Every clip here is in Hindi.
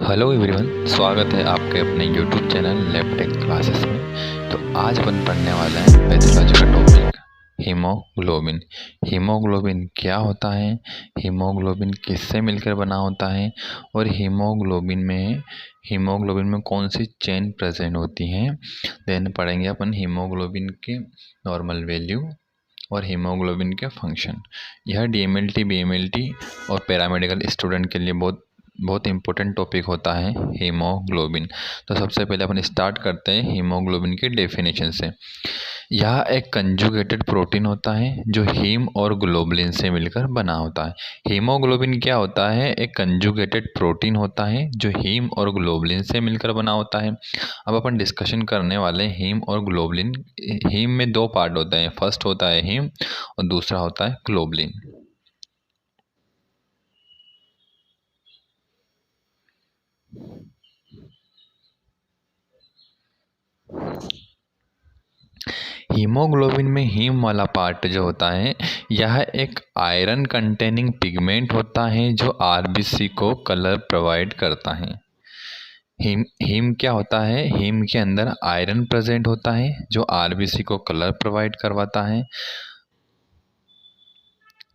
हेलो एवरीवन, स्वागत है आपके अपने यूट्यूब चैनल लैबटेक क्लासेस में। तो आज अपन पढ़ने वाला है पैथोलॉजी का टॉपिक हीमोग्लोबिन। हीमोग्लोबिन क्या होता है, हीमोग्लोबिन किससे मिलकर बना होता है और हीमोग्लोबिन में कौन सी चेन प्रेजेंट होती हैं। देन पढ़ेंगे अपन हीमोग्लोबिन के नॉर्मल वैल्यू और हीमोग्लोबिन के फंक्शन। यह डीएमएलटी, बीएमएलटी और पैरामेडिकल स्टूडेंट के लिए बहुत इंपॉर्टेंट टॉपिक होता है हीमोग्लोबिन। तो सबसे पहले अपन स्टार्ट करते हैं हीमोग्लोबिन की डेफिनेशन से। यह एक कंजुगेटेड प्रोटीन होता है जो हीम और ग्लोबुलिन से मिलकर बना होता है। हीमोग्लोबिन क्या होता है? एक कंजुगेटेड प्रोटीन होता है जो हीम और ग्लोबुलिन से मिलकर बना होता है। अब अपन डिस्कशन करने वाले हैं हीम और ग्लोबुलिन। हीम में दो पार्ट होते हैं, फर्स्ट होता है हीम और दूसरा होता है ग्लोबुलिन। हीमोग्लोबिन में हीम वाला पार्ट जो होता है, यह एक आयरन कंटेनिंग पिगमेंट होता है जो आरबीसी को कलर प्रोवाइड करता है। हीम क्या होता है? हीम के अंदर आयरन प्रेजेंट होता है जो आरबीसी को कलर प्रोवाइड करवाता है।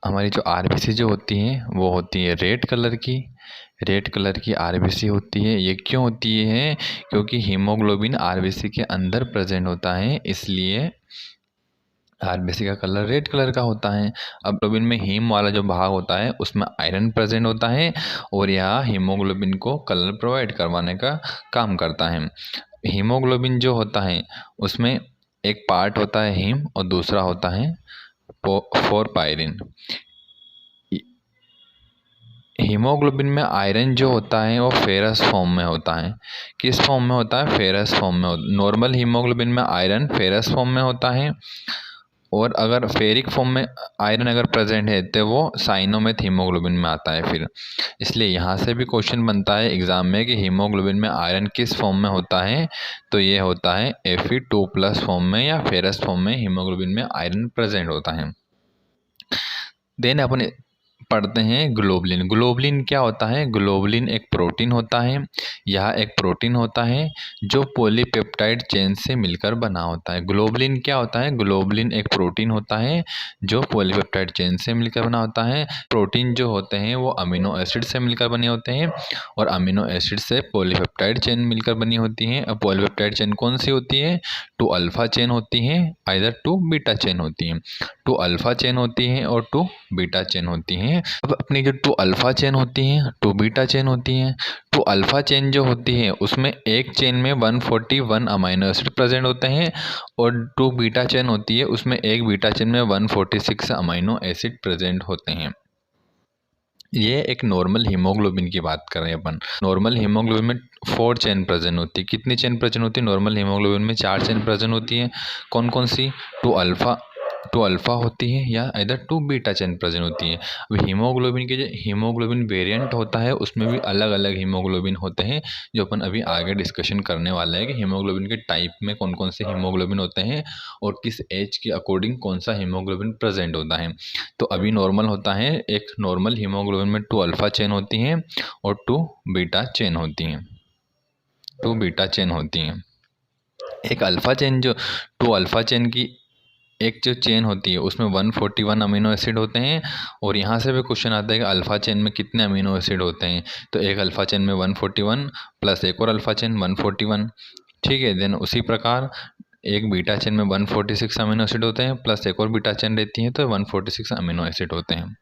हमारी जो आरबीसी जो होती हैं वो होती है रेड कलर की आरबीसी होती है। ये क्यों होती है? क्योंकि हीमोग्लोबिन आरबीसी के अंदर प्रेजेंट होता है, इसलिए आरबीसी का कलर रेड कलर का होता है। अब ग्लोबिन में हीम वाला जो भाग होता है उसमें आयरन प्रेजेंट होता है और यह हीमोग्लोबिन को कलर प्रोवाइड करवाने का काम करता है। हीमोग्लोबिन जो होता है उसमें एक पार्ट होता है हीम और दूसरा होता है फोरपायरिन। हीमोग्लोबिन में आयरन जो होता है वो फेरस फॉर्म में होता है। किस फॉर्म में होता है? फेरस फॉर्म में। नॉर्मल हीमोग्लोबिन में आयरन फेरस फॉर्म में होता है और अगर फेरिक फॉर्म में आयरन अगर प्रेजेंट है तो वो साइनोमेथ हीमोग्लोबिन में आता है फिर। इसलिए यहाँ से भी क्वेश्चन बनता है एग्जाम में कि हीमोग्लोबिन में आयरन किस फॉर्म में होता है, तो ये होता है Fe2+ फॉर्म में या फेरस फॉर्म में हीमोग्लोबिन में आयरन प्रेजेंट होता है। देन अपन पढ़ते हैं ग्लोबुलिन। ग्लोबुलिन क्या होता है? ग्लोबुलिन एक प्रोटीन होता है। यह एक प्रोटीन होता है जो पॉलीपेप्टाइड चेन से मिलकर बना होता है। ग्लोबुलिन क्या होता है? ग्लोबुलिन एक प्रोटीन होता है जो पॉलीपेप्टाइड चेन से मिलकर बना होता है। प्रोटीन जो होते हैं वो अमीनो एसिड से मिलकर बने होते हैं और अमीनो एसिड से पॉलीपेप्टाइड चेन मिलकर बनी होती हैं। अब पॉलीपेप्टाइड चेन कौन सी होती है? 2 अल्फा चेन होती हैं, आइदर 2 बीटा चेन होती हैं। 2 अल्फा चेन होती हैं और 2 बीटा चेन होती हैं। अब अपनी जो 2 अल्फा चेन होती हैं, 2 बीटा चेन होती हैं। 2 अल्फा चेन जो होती है उसमें एक चेन में 141 अमीनो एसिड प्रेजेंट होते हैं और 2 बीटा चेन होती है उसमें एक बीटा चेन में 146 अमीनो एसिड प्रेजेंट होते हैं। ये एक नॉर्मल हीमोग्लोबिन की बात कर रहे हैं अपन। नॉर्मल हीमोग्लोबिन में 4 चेन प्रेजेंट होती है। कितनी चेन प्रेजेंट होती है? नॉर्मल हीमोग्लोबिन में 4 चेन प्रेजेंट होती है। कौन कौन सी? 2 अल्फा होती है या इधर 2 बीटा चेन प्रेजेंट होती है। अब हीमोग्लोबिन के जो हीमोग्लोबिन वेरिएंट होता है उसमें भी अलग अलग हीमोग्लोबिन होते हैं जो अपन अभी आगे डिस्कशन करने वाले हैं कि हीमोग्लोबिन के टाइप में कौन कौन से हीमोग्लोबिन होते हैं और किस एज के अकॉर्डिंग कौन सा हीमोग्लोबिन प्रेजेंट होता है। तो अभी नॉर्मल होता है, एक नॉर्मल हीमोग्लोबिन में 2 अल्फा चेन होती हैं और 2 बीटा चेन होती हैं। 2 बीटा चेन होती हैं। एक अल्फा चेन जो 2 अल्फा चेन की एक जो चेन होती है उसमें 141 अमीनो एसिड होते हैं और यहाँ से भी क्वेश्चन आता है कि अल्फा चेन में कितने अमीनो एसिड होते हैं। तो एक अल्फा चेन में 141 प्लस एक और अल्फा चेन 141, ठीक है। देन उसी प्रकार एक बीटा चेन में 146 अमीनो एसिड होते हैं प्लस एक और बीटा चेन रहती है तो 146 अमीनो एसिड होते हैं।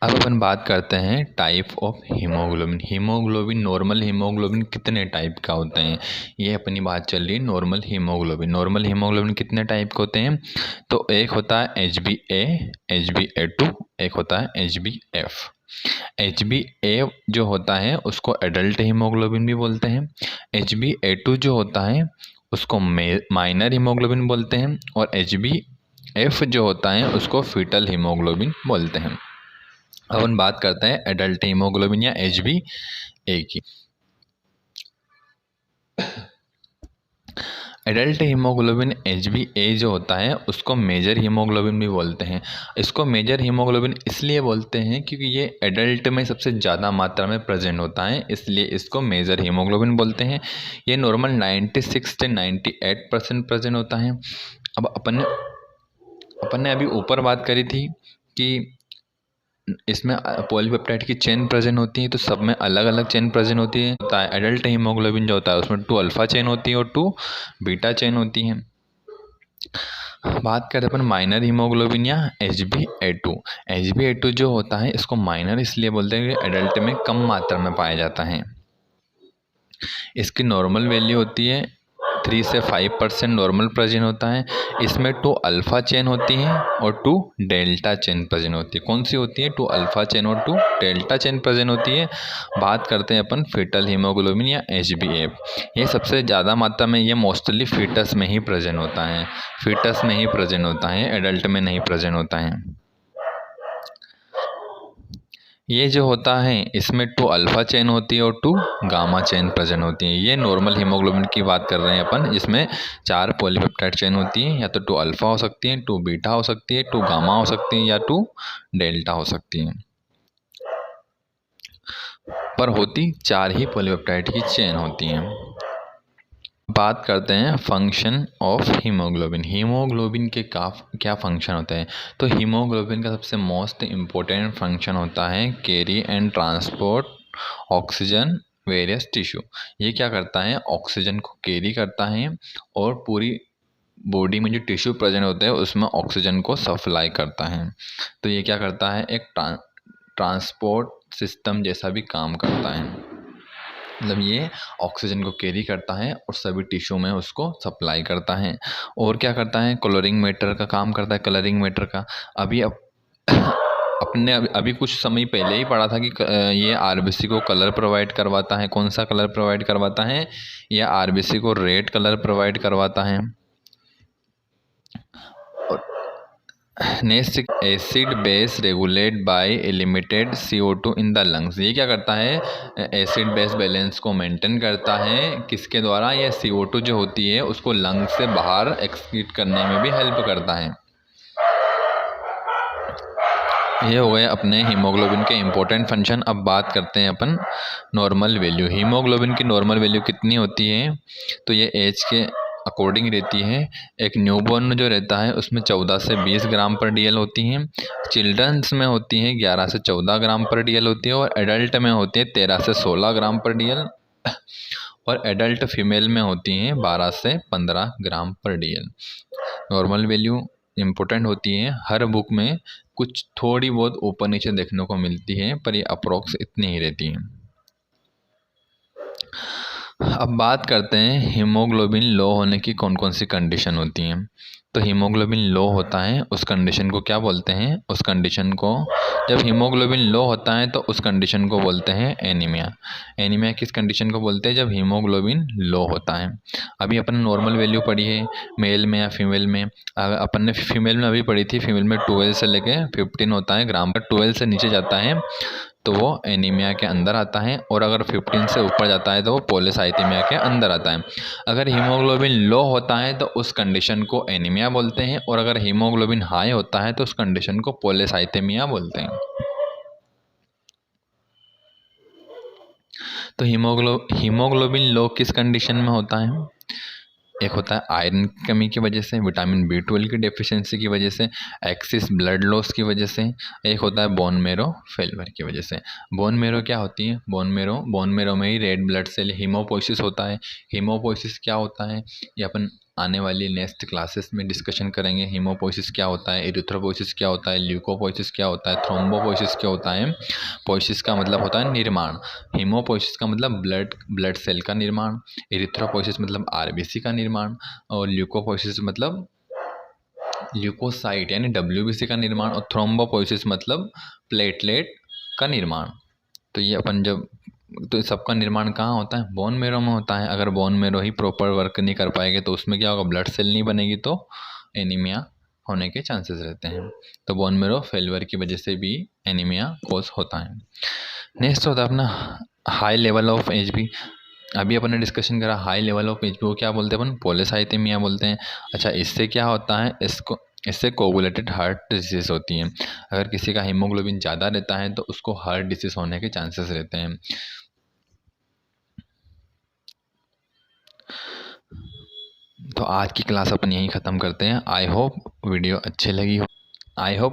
अब अपन बात करते हैं type of haemoglobin. Haemoglobin, normal haemoglobin कितने टाइप का होते हैं, ये अपनी बात चल रही है। नॉर्मल हीमोग्लोबिन, नॉर्मल हीमोग्लोबिन कितने टाइप के होते हैं? तो एक होता है HbA, HbA2, एक होता है HbF। HbA जो होता है उसको एडल्ट हीमोग्लोबिन भी बोलते हैं। HbA2 जो होता है उसको माइनर हीमोग्लोबिन बोलते हैं और HbF जो होता है उसको फीटल हीमोग्लोबिन बोलते हैं। अब हम बात करते हैं एडल्ट हीमोग्लोबिन या HbA की। एडल्ट हीमोग्लोबिन HbA जो होता है उसको मेजर हीमोग्लोबिन भी बोलते हैं। इसको मेजर हीमोग्लोबिन इसलिए बोलते हैं क्योंकि ये एडल्ट में सबसे ज़्यादा मात्रा में प्रेजेंट होता है, इसलिए इसको मेजर हीमोग्लोबिन बोलते हैं। ये नॉर्मल 96 से 98% प्रेजेंट होता है। अब अपन ने अभी ऊपर बात करी थी कि इसमें पॉलीपेप्टाइड की चेन प्रेजेंट होती है, तो सब में अलग अलग चेन प्रेजेंट होती है। होता है एडल्ट हीमोग्लोबिन जो होता है उसमें 2 अल्फा चेन होती है और 2 बीटा चेन होती है। बात करें अपन माइनर हीमोग्लोबिन या HbA2। HbA2 जो होता है इसको माइनर इसलिए बोलते हैं कि एडल्ट में कम मात्रा में पाया जाता है। इसकी नॉर्मल वैल्यू होती है 3 से 5% नॉर्मल प्रेजेंट होता है। इसमें 2 अल्फ़ा चेन होती हैं और 2 डेल्टा चेन प्रेजेंट होती है। कौन सी होती है? 2 अल्फ़ा चेन और 2 डेल्टा चेन प्रेजेंट होती है। बात करते हैं अपन फीटल हीमोग्लोबिन या HbA। ये सबसे ज़्यादा मात्रा में ये मोस्टली फीटस में ही प्रेजेंट होता है। फीटस में ही प्रेजेंट होता है, एडल्ट में नहीं प्रेजेंट होता है। ये जो होता है इसमें 2 अल्फ़ा चेन होती है और 2 गामा चेन प्रेजेंट होती है। ये नॉर्मल हीमोग्लोबिन की बात कर रहे हैं अपन, जिसमें 4 पॉलीपेप्टाइड चेन होती है, या तो 2 अल्फ़ा हो सकती है, 2 बीटा हो सकती है, 2 गामा हो सकती है या 2 डेल्टा हो सकती है। पर होती 4 ही पॉलीपेप्टाइड की चेन होती हैं। बात करते हैं फंक्शन ऑफ हीमोग्लोबिन। हीमोग्लोबिन के क्या फंक्शन होते हैं? तो हीमोग्लोबिन का सबसे मोस्ट इम्पोर्टेंट फंक्शन होता है carry and transport oxygen various tissue. ये क्या करता है? ऑक्सीजन को कैरी करता है और पूरी बॉडी में जो टिश्यू प्रेजेंट होते हैं उसमें ऑक्सीजन को सप्लाई करता है। तो ये क्या करता है? एक ट्रांसपोर्ट सिस्टम जैसा भी काम करता है। मतलब ये ऑक्सीजन को कैरी करता है और सभी टिश्यू में उसको सप्लाई करता है। और क्या करता है? कलरिंग मैटर का काम करता है। कलरिंग मैटर का अभी अपने अभी कुछ समय पहले ही पढ़ा था कि ये आरबीसी को कलर प्रोवाइड करवाता है। कौन सा कलर प्रोवाइड करवाता है? ये आरबीसी को रेड कलर प्रोवाइड करवाता है। Next, acid base regulate by limited CO2 in the lungs. ये क्या करता है? एसिड बेस बैलेंस को मेंटेन करता है। किसके द्वारा? ये CO2 जो होती है उसको लंग्स से बाहर एक्सक्रीट करने में भी हेल्प करता है। ये हो गए अपने हीमोग्लोबिन के इम्पोर्टेंट फंक्शन। अब बात करते हैं अपन नॉर्मल वैल्यू। हीमोग्लोबिन की नॉर्मल वैल्यू कितनी होती है? तो ये एज के अकॉर्डिंग रहती है। एक न्यूबॉर्न जो रहता है उसमें 14 से 20 ग्राम पर DL होती हैं। चिल्ड्रंस में होती हैं 11 से 14 ग्राम पर DL होती है। और एडल्ट में होती है 13 से 16 ग्राम पर DL। और एडल्ट फीमेल में होती हैं 12 से 15 ग्राम पर DL। नॉर्मल वैल्यू इम्पोर्टेंट होती है। हर बुक में कुछ थोड़ी बहुत ऊपर नीचे देखने को मिलती है, पर ये अप्रोक्स इतनी ही रहती हैं। अब बात करते हैं हीमोग्लोबिन लो होने की कौन कौन सी कंडीशन होती हैं। तो हीमोग्लोबिन लो होता है उस कंडीशन को क्या बोलते हैं? उस कंडीशन को, जब हीमोग्लोबिन लो होता है तो उस कंडीशन को बोलते हैं एनीमिया। एनीमिया किस कंडीशन को बोलते हैं? जब हीमोग्लोबिन लो होता है। अभी अपन नॉर्मल वैल्यू पढ़ी है मेल में या फीमेल में। अपन ने फीमेल में अभी पढ़ी थी, फीमेल में 12 से लेके 15 होता है ग्राम पर। 12 से नीचे जाता है तो वो एनीमिया के अंदर आता है, और अगर 15 से ऊपर जाता है तो वो पॉलीसाइथेमिया के अंदर आता है। अगर हीमोग्लोबिन लो होता है तो उस कंडीशन को एनीमिया बोलते हैं, और अगर हीमोग्लोबिन हाई होता है तो उस कंडीशन को पॉलीसाइथेमिया बोलते हैं। तो हीमोग्लोबिन लो किस कंडीशन में होता है? एक होता है आयरन की कमी की वजह से, विटामिन B12 की डेफिशिएंसी की वजह से, एक्सिस ब्लड लॉस की वजह से। एक होता है बोन मेरो फेल्यूर की वजह से। बोन मेरो क्या होती है? बोन मेरो में ही रेड ब्लड सेल हीमोपोइसिस होता है। हीमोपोइसिस क्या होता है ये अपन आने वाली नेक्स्ट क्लासेस में डिस्कशन करेंगे। हीमोपोइसिस क्या होता है, इरिथ्रोपोइसिस क्या होता है, ल्यूकोपोइसिस क्या होता है, थ्रोम्बोपोइसिस क्या होता है। पोइसिस का मतलब होता है निर्माण। हीमोपोइसिस का मतलब ब्लड सेल का निर्माण। इरिथ्रोपोइसिस मतलब आरबीसी का निर्माण। और ल्यूकोपोइसिस मतलब ल्यूकोसाइट यानी WBC का निर्माण। और थ्रोम्बोपोइसिस मतलब प्लेटलेट का निर्माण। तो ये अपन जब तो सबका निर्माण कहाँ होता है? बोन मेरो में होता है। अगर बोन मेरो ही प्रॉपर वर्क नहीं कर पाएंगे तो उसमें क्या होगा? ब्लड सेल नहीं बनेगी तो एनीमिया होने के चांसेस रहते हैं। तो बोन मेरो फेल्यूर की वजह से भी एनीमिया कॉज होता है। नेक्स्ट होता है अपना हाई लेवल ऑफ HB। अभी अपन ने डिस्कशन करा हाई लेवल ऑफ एच, वो क्या बोलते हैं अपन, पॉलीसाइथेमिया बोलते हैं। अच्छा, इससे क्या होता है, इससे कोगुलेटेड हार्ट डिजीज़ होती हैं। अगर किसी का हीमोग्लोबिन ज़्यादा रहता है तो उसको हार्ट डिसीज़ होने के चांसेस रहते हैं। तो आज की क्लास अपन यहीं ख़त्म करते हैं। आई होप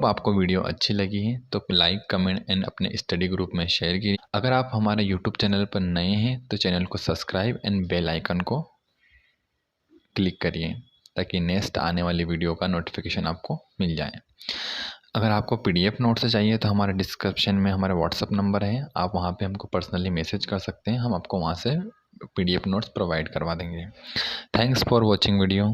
आपको वीडियो अच्छी लगी है, तो लाइक कमेंट एंड अपने स्टडी ग्रुप में शेयर कीजिए। अगर आप हमारे यूट्यूब चैनल पर नए हैं तो चैनल को सब्सक्राइब एंड बेल आइकन को क्लिक करिए, ताकि नेक्स्ट आने वाली वीडियो का नोटिफिकेशन आपको मिल जाए। अगर आपको पीडीएफ नोट से चाहिए तो हमारे डिस्क्रिप्शन में हमारा व्हाट्सअप नंबर है, आप वहाँ पे हमको पर्सनली मैसेज कर सकते हैं, हम आपको वहाँ से पीडीएफ नोट्स प्रोवाइड करवा देंगे। Thanks for watching video.